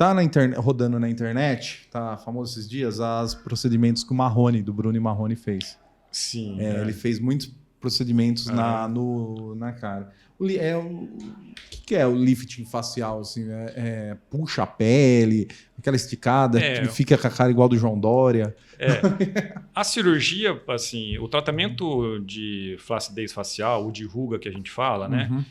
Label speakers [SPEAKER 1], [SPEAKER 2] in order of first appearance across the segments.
[SPEAKER 1] tá rodando na internet, tá famoso esses dias, os procedimentos que o Bruno Marrone fez.
[SPEAKER 2] Sim.
[SPEAKER 1] Ele fez muitos procedimentos na cara. O que é o lifting facial? Assim, puxa a pele, aquela esticada, fica com a cara igual do João Dória.
[SPEAKER 2] A cirurgia, assim, o tratamento de flacidez facial, ou de ruga que a gente fala, né?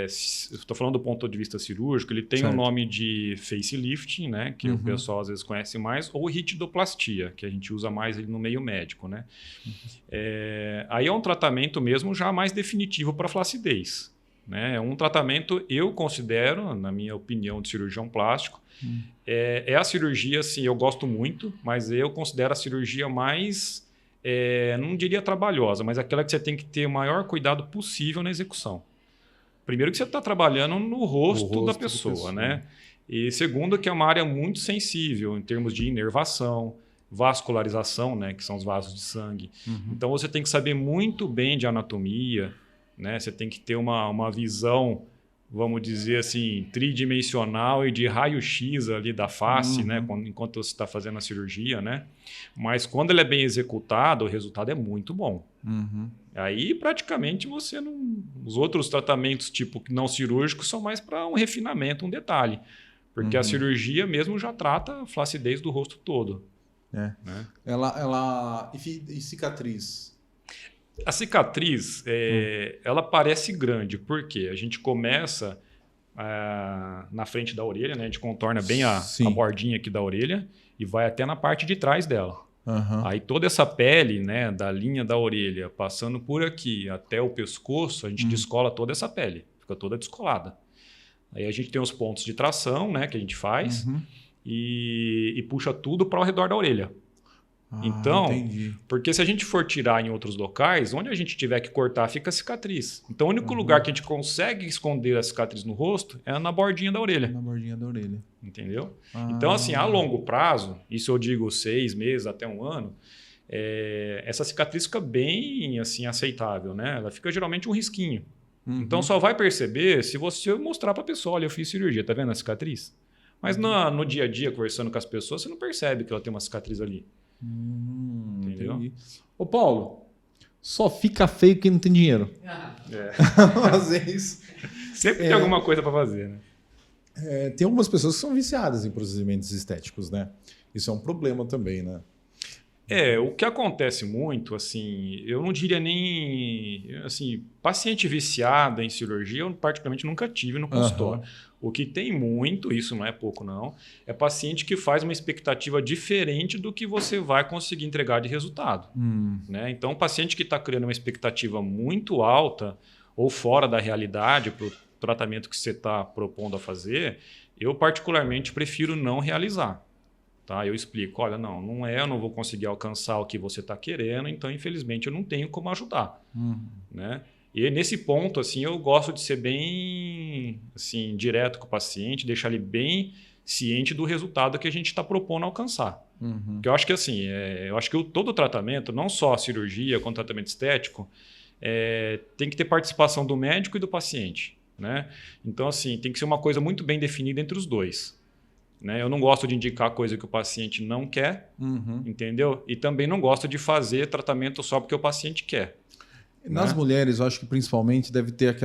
[SPEAKER 2] Estou falando do ponto de vista cirúrgico, ele tem o nome de facelifting, né? Que o pessoal às vezes conhece mais, ou ritidoplastia, que a gente usa mais no meio médico, né? Aí é um tratamento mesmo já mais definitivo para flacidez. Né? É um tratamento, eu considero, na minha opinião de cirurgião plástico, é a cirurgia, assim, eu gosto muito, mas eu considero a cirurgia mais, não diria trabalhosa, mas aquela que você tem que ter o maior cuidado possível na execução. Primeiro que você está trabalhando no rosto da pessoa, né? E segundo que é uma área muito sensível em termos de inervação, vascularização, né? Que são os vasos de sangue. Então você tem que saber muito bem de anatomia, né? Você tem que ter uma visão, vamos dizer assim, tridimensional e de raio-x ali da face, né? Enquanto você está fazendo a cirurgia, né? Mas quando ele é bem executado, o resultado é muito bom. Aí praticamente você não... Os outros tratamentos tipo não cirúrgicos são mais para um refinamento, um detalhe. Porque a cirurgia mesmo já trata a flacidez do rosto todo. Né?
[SPEAKER 1] E cicatriz?
[SPEAKER 2] A cicatriz, ela parece grande, porque a gente começa na frente da orelha, né? A gente contorna bem a bordinha aqui da orelha e vai até na parte de trás dela. Aí toda essa pele, né, da linha da orelha, passando por aqui até o pescoço, a gente descola toda essa pele, fica toda descolada. Aí a gente tem os pontos de tração, né, que a gente faz e puxa tudo para ao redor da orelha. Então, porque se a gente for tirar em outros locais, onde a gente tiver que cortar, fica a cicatriz. Então, o único lugar que a gente consegue esconder a cicatriz no rosto é na bordinha da orelha.
[SPEAKER 1] Na bordinha da orelha.
[SPEAKER 2] Entendeu? Então, assim, a longo prazo, isso eu digo 6 meses até 1 ano, essa cicatriz fica bem assim, aceitável, né? Ela fica geralmente um risquinho. Então, só vai perceber se você mostrar para a pessoa, olha, eu fiz cirurgia, tá vendo a cicatriz? Mas no dia a dia, conversando com as pessoas, você não percebe que ela tem uma cicatriz ali. Entendeu?
[SPEAKER 1] Entendi. Ô Paulo, só fica feio quem não tem dinheiro. Às vezes.
[SPEAKER 2] Sempre tem alguma coisa para fazer, né?
[SPEAKER 1] Tem algumas pessoas que são viciadas em procedimentos estéticos, né? Isso é um problema também, né?
[SPEAKER 2] O que acontece muito, assim, eu não diria nem... Assim, paciente viciada em cirurgia, eu particularmente nunca tive no consultório. O que tem muito, isso não é pouco não, é paciente que faz uma expectativa diferente do que você vai conseguir entregar de resultado. Né? Então, paciente que está criando uma expectativa muito alta ou fora da realidade para o tratamento que você está propondo a fazer, eu particularmente prefiro não realizar. Tá? Eu explico, olha, eu não vou conseguir alcançar o que você está querendo, então, infelizmente, eu não tenho como ajudar. Né? E nesse ponto, assim, eu gosto de ser bem assim, direto com o paciente, deixar ele bem ciente do resultado que a gente está propondo alcançar. Porque eu acho que assim, todo tratamento, não só a cirurgia, quanto o tratamento estético, tem que ter participação do médico e do paciente. Né? Então, assim, tem que ser uma coisa muito bem definida entre os dois. Né? Eu não gosto de indicar coisa que o paciente não quer, entendeu? E também não gosto de fazer tratamento só porque o paciente quer.
[SPEAKER 1] Nas mulheres, eu acho que principalmente deve ter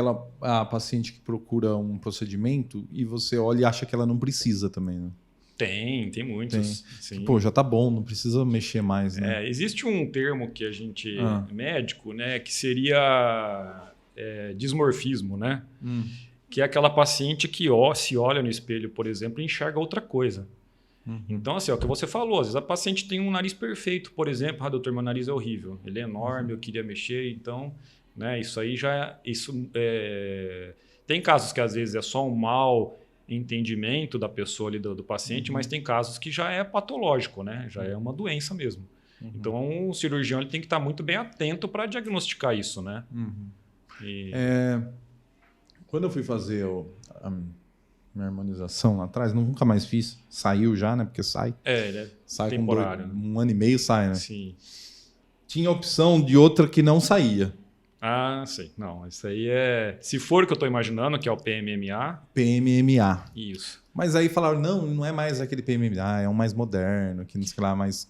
[SPEAKER 1] a paciente que procura um procedimento e você olha e acha que ela não precisa também, né?
[SPEAKER 2] Tem muitos. Sim.
[SPEAKER 1] Pô, já tá bom, não precisa mexer mais, né?
[SPEAKER 2] Existe um termo que a gente, médico, né, que seria dismorfismo, né? Que é aquela paciente que se olha no espelho, por exemplo, e enxerga outra coisa. Então, assim, é o que você falou, às vezes a paciente tem um nariz perfeito, por exemplo, doutor, meu nariz é horrível, ele é enorme, eu queria mexer, então, né, isso aí já tem casos que às vezes é só um mau entendimento da pessoa ali do paciente, mas tem casos que já é patológico, né, já é uma doença mesmo. Então, o cirurgião ele tem que estar muito bem atento para diagnosticar isso, né?
[SPEAKER 1] Quando eu fui fazer minha harmonização lá atrás, nunca mais fiz. Saiu já, né? Porque sai. Sai
[SPEAKER 2] temporário.
[SPEAKER 1] Com 1 ano e meio sai, né?
[SPEAKER 2] Sim.
[SPEAKER 1] Tinha a opção de outra que não saía.
[SPEAKER 2] Ah, sim. Não, isso aí é... Se for o que eu estou imaginando, que é o PMMA...
[SPEAKER 1] PMMA.
[SPEAKER 2] Isso.
[SPEAKER 1] Mas aí falaram, não é mais aquele PMMA, é um mais moderno, que não sei lá, mais...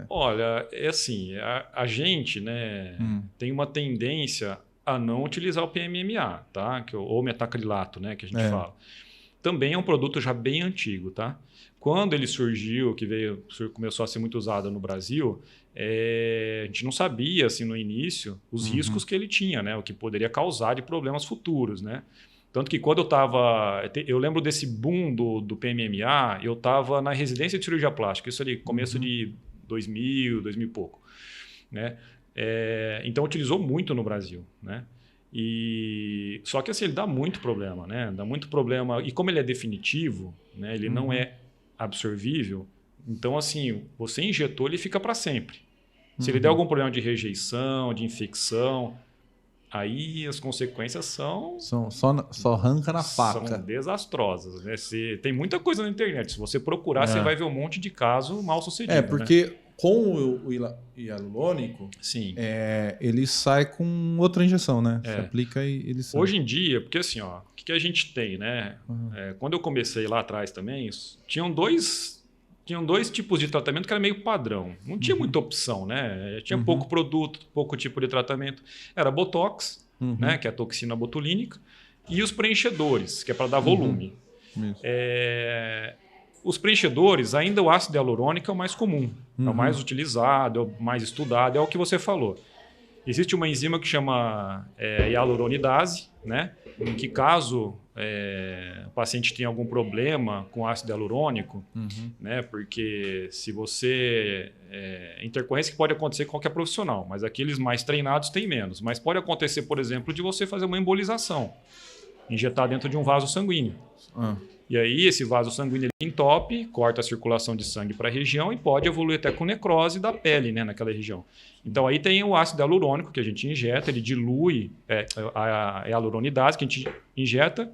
[SPEAKER 2] Olha, é assim, a gente, né, tem uma tendência a não utilizar o PMMA, tá? Ou metacrilato, né, que a gente fala. Também é um produto já bem antigo, tá? Quando ele surgiu, começou a ser muito usado no Brasil, a gente não sabia, assim, no início, os riscos que ele tinha, né? O que poderia causar de problemas futuros, né? Tanto que quando eu lembro desse boom do PMMA, eu estava na residência de cirurgia plástica, isso ali, começo de 2000 e pouco, né? Então utilizou muito no Brasil, né? Só que assim, ele dá muito problema, né? Dá muito problema. E como ele é definitivo, né? Ele não é absorvível, então assim, você injetou, ele fica para sempre. Se ele der algum problema de rejeição, de infecção, aí as consequências
[SPEAKER 1] só arranca na faca.
[SPEAKER 2] São desastrosas, né? Tem muita coisa na internet. Se você procurar, você vai ver um monte de caso mal sucedido.
[SPEAKER 1] Porque com o hialurônico,
[SPEAKER 2] sim.
[SPEAKER 1] Ele sai com outra injeção, né? Você aplica e ele sai.
[SPEAKER 2] Hoje em dia, porque assim, ó, o que a gente tem, né? Quando eu comecei lá atrás também, tinham dois tipos de tratamento que era meio padrão. Não tinha muita opção, né? Tinha pouco produto, pouco tipo de tratamento. Era Botox, né? Que é a toxina botulínica, e os preenchedores, que é para dar volume. Os preenchedores, ainda o ácido hialurônico é o mais comum, é o mais utilizado, é o mais estudado, é o que você falou. Existe uma enzima que chama hialuronidase, né? Em que caso o paciente tem algum problema com ácido hialurônico, né? Porque se você... intercorrência que pode acontecer com qualquer profissional, mas aqueles mais treinados têm menos. Mas pode acontecer, por exemplo, de você fazer uma embolização, injetar dentro de um vaso sanguíneo. E aí esse vaso sanguíneo ele entope, corta a circulação de sangue para a região e pode evoluir até com necrose da pele, né, naquela região. Então aí tem o ácido hialurônico que a gente injeta, ele dilui a hialuronidase que a gente injeta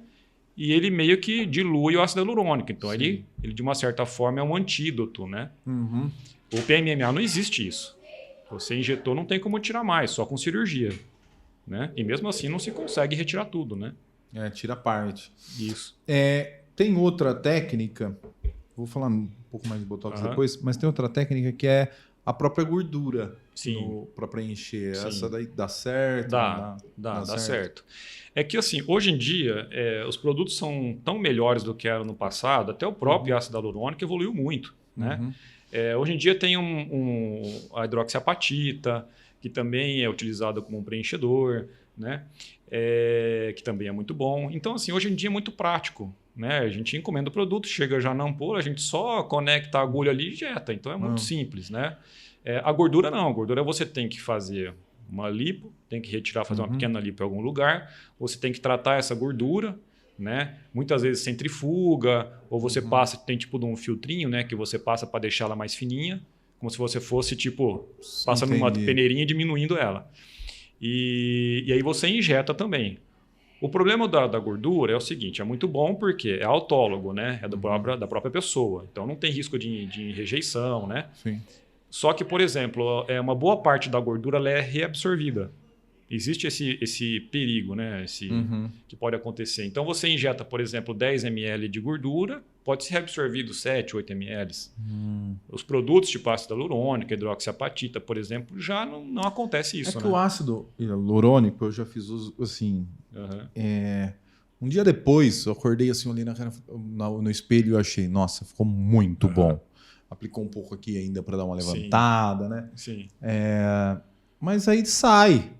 [SPEAKER 2] e ele meio que dilui o ácido hialurônico. Então ele de uma certa forma é um antídoto, né? O PMMA não existe isso. Você injetou, não tem como tirar mais, só com cirurgia, né? E mesmo assim não se consegue retirar tudo, né?
[SPEAKER 1] Tira parte.
[SPEAKER 2] Isso.
[SPEAKER 1] Tem outra técnica, vou falar um pouco mais de Botox depois, mas tem outra técnica que é a própria gordura para preencher. Sim. Essa daí dá certo?
[SPEAKER 2] Dá certo. É que assim, hoje em dia, os produtos são tão melhores do que eram no passado, até o próprio ácido hialurônico evoluiu muito, né? Hoje em dia tem a hidroxiapatita, que também é utilizada como um preenchedor, né? Que também é muito bom. Então, assim, hoje em dia é muito prático, né? A gente encomenda o produto, chega já na ampola, a gente só conecta a agulha ali e injeta. Então é muito simples, né? A gordura não. A gordura você tem que fazer uma lipo, tem que retirar, fazer uma pequena lipo em algum lugar. Você tem que tratar essa gordura, né? Muitas vezes centrifuga, ou você tem tipo de um filtrinho, né? Que você passa para deixar ela mais fininha, como se você fosse tipo passando numa peneirinha e diminuindo ela. E aí você injeta também. O problema da gordura é o seguinte, é muito bom porque é autólogo, né? É da própria pessoa. Então não tem risco de rejeição, né?
[SPEAKER 1] Sim.
[SPEAKER 2] Só que, por exemplo, uma boa parte da gordura ela é reabsorvida. Existe esse perigo, né? Que pode acontecer. Então você injeta, por exemplo, 10 ml de gordura, pode ser reabsorvido 7, 8 ml. Os produtos tipo ácido hialurônico, hidroxiapatita, por exemplo, já não acontece isso.
[SPEAKER 1] Que o ácido hialurônico, eu já fiz uso assim. Um dia depois, eu acordei assim, olhei no espelho e eu achei, nossa, ficou muito bom. Aplicou um pouco aqui ainda para dar uma levantada, né?
[SPEAKER 2] Sim.
[SPEAKER 1] Mas aí sai.